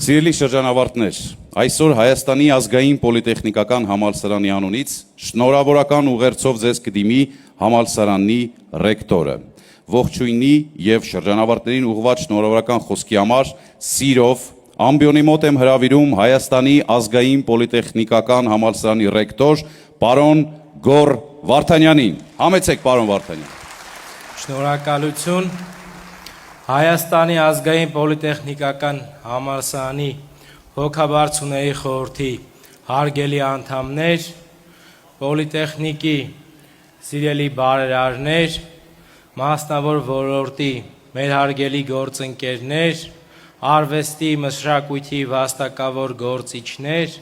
Սիրելի շրջանավարտներ, այսօր Հայաստանի ազգային պոլիտեխնիկական համալսարանի անունից շնորհավորական ուղերձով ձեզ կդիմի համալսարանի ռեկտորը։ Ողջույնի եւ շրջանավարտներին ուղղված շնորհավորական խոսքի համար սիրով ամբիոնի մոտ եմ հրավիրում Հայաստանի ազգային պոլիտեխնիկական համալսարանի ռեկտոր պարոն Գոռ Վարդանյանին։ Համեցեք պարոն Վարդանյան։ Շնորհակալություն Հայաստանի ազգային պոլիտեխնիկական համալսարանի հոգաբարձուների խորհրդի հարգելի անդամներ, պոլիտեխնիկի սիրելի բարերարներ, մասնավոր ոլորտի մեր հարգելի գործընկերներ, արվեստի մշակույթի վաստակավոր գործիչներ,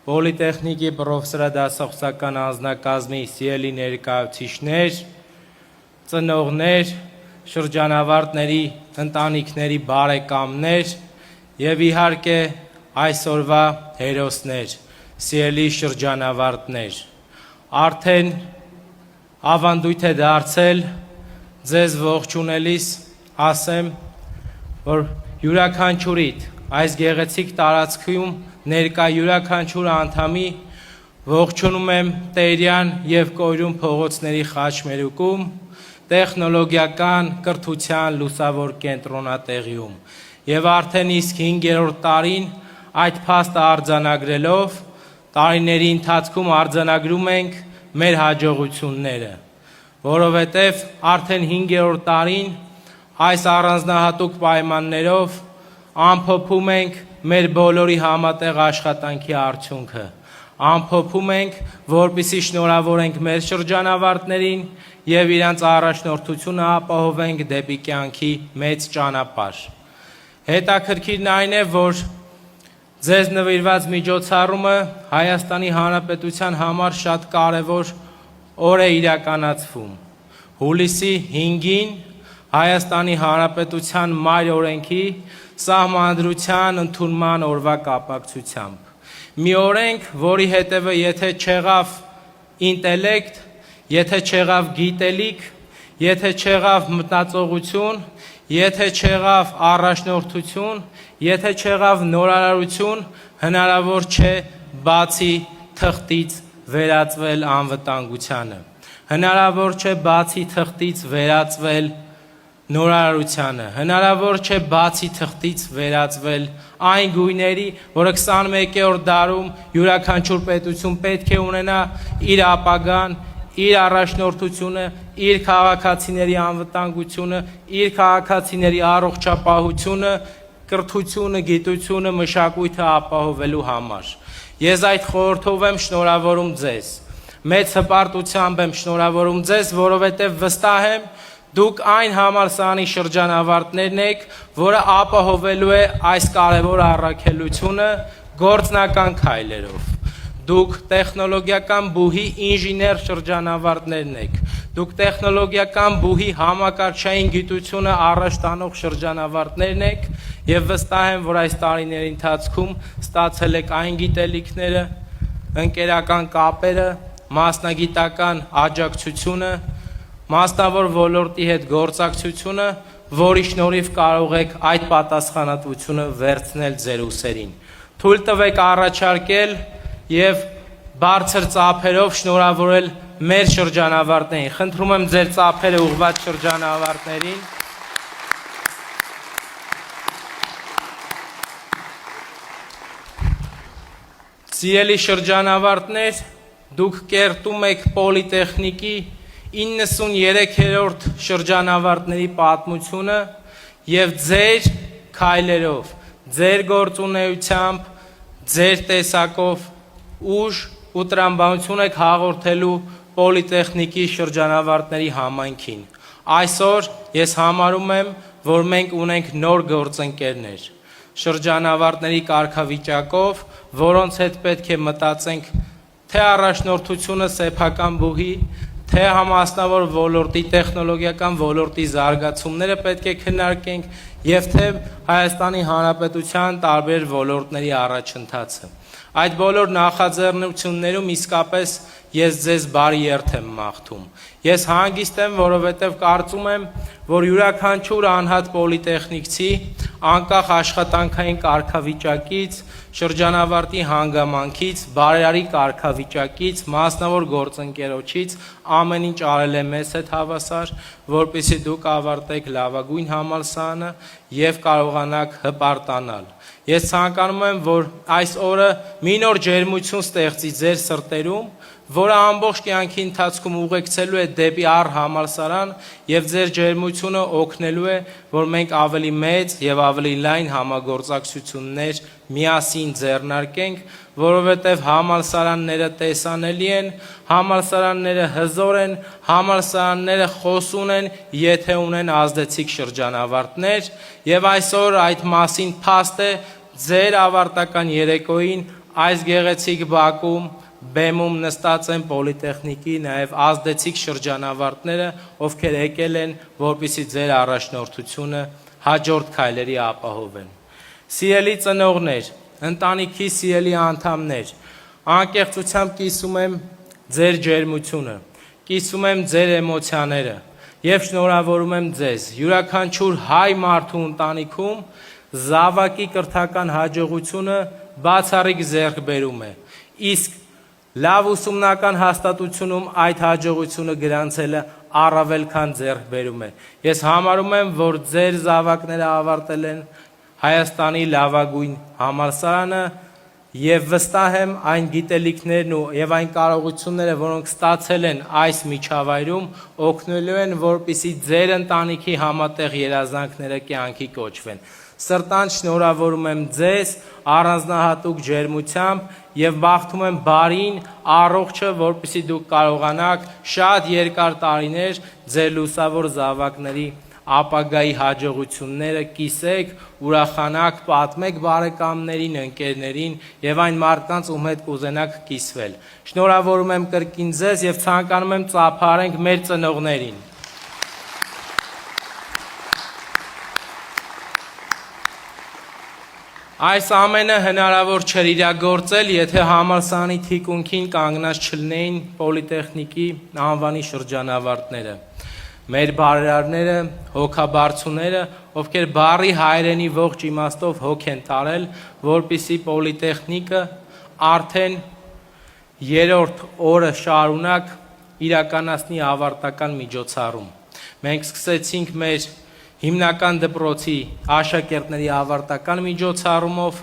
պոլիտեխնիկի պրոֆեսորադասախոսական անձնակազմի սիրելի ներկայացուցիչներ, ծնողներ, շրջանավարտների ընտանիքների բարեկամներ եւ իհարկե այսօրվա հերոսներ, սիրելի շրջանավարտներ, արդեն ավանդույթ է դարձել ձեզ ողջունելիս ասեմ, որ յուրաքանչյուրիդ այս գեղեցիկ տարածքում ներկա յուրաքանչյուր անդամի ողջունում եմ Տերյան եւ Կոյրուն փողոցների խաչմերուկում, տեխնոլոգիական կրթության լուսավոր կենտրոնատեղիում եւ արդեն իսկ 5-րդ տարին այդ փաստը արձանագրելով տարիների ընթացքում արձանագրում ենք մեր հաջողությունները, որովհետեւ արդեն 5-րդ տարին այս առանձնահատուկ պայմաններով ամփոփում ենք մեր բոլորի համատեղ աշխատանքի արդյունքը, ամփոփում ենք, որպեսզի շնորհավորենք մեր շրջանավարտներին եւ իրանց առաջնորդությունը ապահովենք դեպի կյանքի մեծ ճանապարհ։ Հետաքրքիրն այն է, որ ձեզ նվիրված միջոցառումը Հայաստանի Հանրապետության համար շատ կարևոր օր է իրականացվում։ Հուլիսի 5-ին Հայաստանի Հանրապետության մայր օրենքի սահմանադրության ընդունման օրվա կապակցությամբ։ Մի օրենք, որի հետևը եթե չեղավ ինտելեկտ, եթե չեղավ գիտելիք, եթե չեղավ մտածողություն, եթե չեղավ առաջնորդություն, եթե չեղավ նորարարություն, հնարավոր չէ բացի թղթից վերածվել անվտանգությանը, հնարավոր չէ բացի թղթից վերածվել նորարարությանը, հնարավոր չէ բացի թղթից վերածվել այն գույների, որը 21-րդ դարում յուրաքանչյուր պետություն պետք է ունենա իր ապագան, իր առաջնորդությունը, իր քաղաքացիների անվտանգությունը, իր քաղաքացիների առողջապահությունը, կրթությունը, գիտությունը, մշակույթը ապահովելու համար։ Ես այդ խորհրդով եմ շնորհավորում ձեզ։ Մեծ հպարտությամբ եմ շնորհավորում ձեզ, որովհետև վստահ եմ, դուք այն համալսարանի շրջանավարտներն եք, որը ապահովելու է այս կարևոր առաքելությունը գործնական քայլերով։ Դուք տեխնոլոգիական բուհի ինժեներ շրջանավարտներն եք, դուք տեխնոլոգիական բուհի համակարգչային գիտությունը առաջ տանող շրջանավարտներն եք եւ վստահ եմ, որ այս տարիների ընթացքում ստացել եք այն գիտելիքները, ընկերական կապերը, մասնագիտական աջակցությունը, մասնավոր ոլորտի հետ գործակցությունը, որի շնորհիվ կարող եք այդ պատասխանատվությունը վերցնել ձեր ուսերին։ Թույլ տվեք առաջարկել եւ բարձր ծափերով շնորհավորել մեր շրջանավարտներին։ Խնդրում եմ ձեր ծափերը ուղղված շրջանավարտներին։ Սիրելի շրջանավարտներ, դուք կերտում եք պոլիտեխնիկի 93-րդ շրջանավարտների պատմությունը եւ ձեր քայլերով, ձեր գործունեությամբ, ձեր տեսակով ուժ ու տրամաբանություն եք հաղորդելու պոլիտեխնիկի շրջանավարտների համայնքին։ Այսօր ես համարում եմ, որ մենք ունենք նոր գործընկերներ, շրջանավարտների կարգավիճակով, որոնց հետ պետք է մտածենք թե առաջնորդությունը սեփական բուհի, թե համասնավոր ոլորտի տեխնոլոգիական ոլորտի զարգացումները պետք է քննարկենք եւ թե Հայաստանի Հանրապետության տարբեր ոլորտների առաջընթացը։ Այդ բոլոր նախաձեռնություններում իսկապես ես ձեզ բարի երթ եմ մաղթում։ Ես հանգիստ եմ, որովհետև կարծում եմ, որ յուրաքանչյուր անհատ պոլիտեխնիկցի անկախ աշխատանքային կարգավիճակից, շրջանավարտի հանգամանքից, բարերարի կարգավիճակից, մասնավոր գործընկերոջից ամեն ինչ արել է մեզ հետ հավասար, որպեսզի դուք ավարտեք լավագույն համալսարանը եւ կարողանաք հպարտանալ։ Ես ցանկանում եմ, որ այս օրը մի նոր ջերմություն ստեղծի ձեր սրտերում, որը ամբողջ կյանքի ընթացքում ուղեկցելու է դեպի առհամալսարան եւ ձեր ջերմությունը օգնելու է, որ մենք ավելի մեծ եւ ավելի լայն համագործակցություններ միասին ձեռնարկենք, որովհետեւ համալսարանները տեսանելի են, համալսարանները հզոր են, համալսարանները խոսուն են, եթե ունեն ազդեցիկ շրջանավարտներ, եւ այսօր այդ մասին փաստ է ձեր ավարտական երեկոյին այս գեղեցիկ բակում բեմում նստած են պոլիտեխնիկի նաև ազդեցիկ շրջանավարտները, ովքեր եկել են, որպեսզի ձեր առաջնորդությունը հաջորդ քայլերի ապահովեն։ Սիրելի ծնողներ, ընտանիքի սիրելի անդամներ, անկեղծությամբ կիսում եմ ձեր ջերմությունը, կիսում եմ ձեր էմոցիաները եւ շնորհավորում եմ ձեզ։ Յուրաքանչյուր հայ մարդու ընտանիքում զավակի կրթական հաջողությունը բացառիկ ձեռքբերում է, իսկ լավ ուսումնական հաստատությունում այդ հաջողությունը գրանցելը առավել քան ձեռքբերում է։ Ես համարում եմ, որ ձեր զավակները ավարտել են Հայաստանի լավագույն համալսարանը եւ վստահ եմ այն գիտելիքներն եւ այն կարողությունները, որոնք ստացել են այս միջավայրում, օգնելու են, որպեսզի ձեր ընտանիքի համատեղ երազանքները կյանքի կոչվեն։ Սրտան շնորհավորում եմ ձեզ առանձնահատուկ ջերմությամբ եւ բախտում եմ բարին, առողջը, որպեսզի դուք կարողանաք շատ երկար տարիներ ձեր լուսավոր զավակների ապագայի հաջողությունները կիսեք, ուրախանաք, պատմեք բարեկամներին, ընկերներին եւ այն մարդկանց, ում հետ կուզենաք կիսվել։ Շնորհավորում եմ կրկին ձեզ եւ ցանկանում եմ ծափարենք մեր ծնողներին։ Այս ամենը հնարավոր չէր իրագործել, եթե համալսարանի թիկունքին կանգնած չլինեին պոլիտեխնիկի անվանի շրջանավարտները, մեր բարերարները, հոգաբարձուները, ովքեր բառի հայերենի ողջ իմաստով հոգ են տարել, որպեսզի պոլիտեխնիկը արդեն երրորդ օրը շարունակ իրականացնի ավարտական միջոցառում։ Մենք սկսեցինք մեր հիմնական դպրոցի աշակերտների ավարտական միջոցառումով,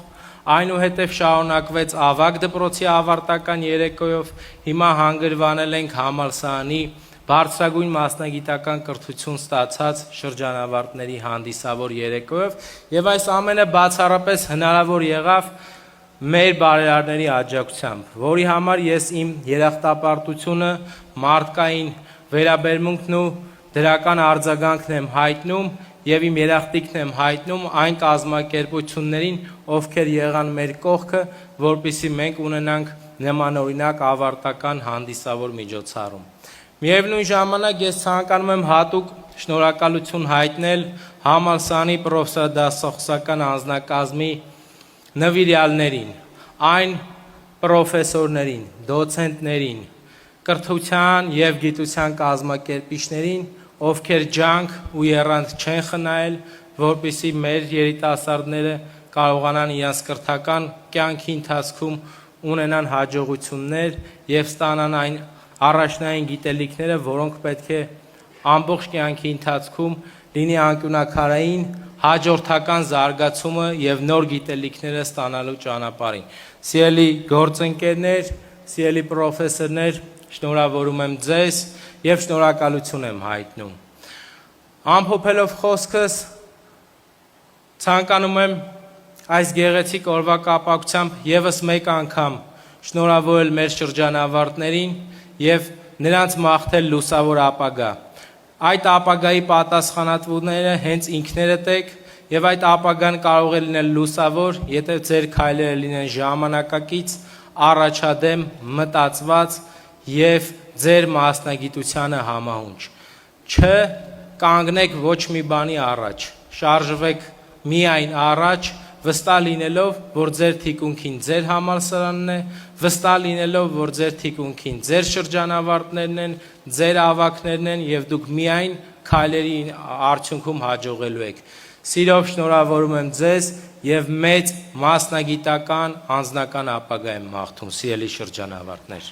այնուհետև շարունակվեց ավագ դպրոցի ավարտական երեկոյով, հիմա հանգրվանել ենք համալսարանի բարձրագույն մասնագիտական կրթություն ստացած շրջանավարտների հանդիսավոր երեկոյով, եւ այս ամենը բացառապես հնարավոր եղավ մեր բարերարների աջակցությամբ, որի համար ես իմ երախտապարտությունը, մարդկային վերաբերմունքն ու դրական արձագանքն եմ հայտնում եւ իմ երախտիկն եմ հայտնում այն կազմակերպություններին, ովքեր եղան մեր կողքը, որպեսզի մենք ունենանք նմանօրինակ ավարտական հանդիսավոր միջոցառում։ Միևնույն ժամանակ ես ցանկանում եմ հատուկ շնորհակալություն հայտնել համալսարանի պրոֆեսորադասախոսական անձնակազմի նվիրյալներին, այն պրոֆեսորներին, դոցենտներին, կրթության եւ գիտության կազմակերպիչներին, ովքեր ջանք ու եռանդ չեն խնայել, որպեսզի մեր երիտասարդները կարողանան իրենց կրթական կյանքի ընթացքում ունենան հաջողություններ եւ ստանան այն առաջնային գիտելիքները, որոնք պետք է ամբողջ կյանքի ընթացքում լինի անկյունակարային հաջորդական զարգացումը եւ նոր գիտելիքները ստանալու ճանապարհին։ Սիրելի գործընկերներ, սիրելի պրոֆեսորներ, շնորհավորում եմ ձեզ եւ շնորհակալություն եմ հայտնում։ Ամփոփելով խոսքս, ցանկանում եմ այս գեղեցիկ օրվա կապակցությամբ եւս մեկ անգամ շնորհավորել մեր շրջանավարտներին եւ նրանց մաղթել լուսավոր ապագա։ Այդ ապագայի պատասխանատուները հենց ինքներդ եք եւ այդ ապագան կարող է լինել լուսավոր, եթե ձեր քայլերը լինեն ժամանակակից, առաջադեմ, մտածված եւ ձեր մասնագիտությանը համահունչ։ Չկանգնեք ոչ մի բանի առաջ, շարժվեք միայն առաջ, վստահ լինելով, որ ձեր թիկունքին ձեր համալսարանն է, վստահ լինելով, որ ձեր թիկունքին ձեր շրջանավարտներն են, ձեր ավակներն են եւ դուք միայն քայլերի արդյունքում հաջողելու եք։ Սիրով շնորհավորում եմ ձեզ եւ մեծ մասնագիտական անձնական ապագա եմ մաղթում, սիրելի շրջանավարտներ։